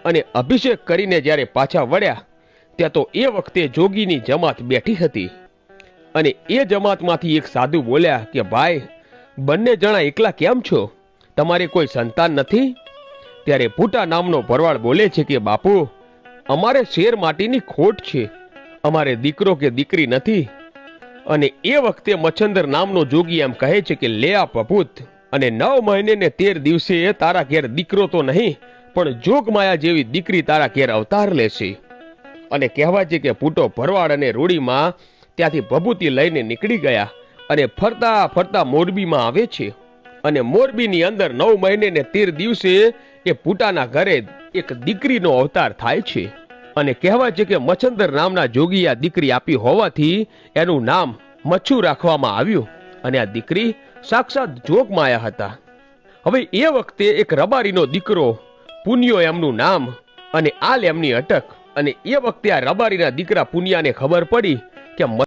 અને અભિષેક કરીને જ્યારે પાછા વળ્યા ત્યાં તો એ વખતે જોગીની જમાત બેઠી હતી અને એ જમાતમાંથી એક સાધુ બોલ્યા કે ભાઈ, બંને જણા એકલા કેમ છો? તમારે કોઈ સંતાન નથી? ત્યારે ભૂટા નામનો ભરવાડ બોલે છે કે બાપુ, અમારે શેર માટીની ખોટ છે, અમારે દીકરો કે દીકરી નથી. અને એ વખતે મચ્છંદર નામનો જોગી એમ કહે છે કે લે આ પપૂત, અને 9 મહિને ને 13 દિવસે તારા ઘેર દીકરો તો નહીં પણ જોગમાયા જેવી દીકરી તારા ઘેર અવતાર લેશે. અને કહેવાય છે કે ભૂટો ભરવાડ અને રૂડીમાં ત્યાંથી ભભૂતિ લઈને નીકળી ગયા અને ફરતા ફરતા મોરબીમાં આવે છે. અને મોરબીની અંદર 9 મહિને ને 13 દિવસે એ ભૂટાના ઘરે એક દીકરીનો અવતાર થાય છે. અને કહેવાય છે કે મચ્છંદર નામના જોગી આ દીકરી આપી હોવાથી એનું નામ મચ્છુ રાખવામાં આવ્યું. અને આ દીકરી સાક્ષાત જોગમાયા હતા. હવે એ વખતે એક રબારીનો દીકરો પુનિયો એમનું નામ અને આલ એમની અટક. અને એ વખતે આ રબારીના દીકરા પુનિયાને ખબર પડી કે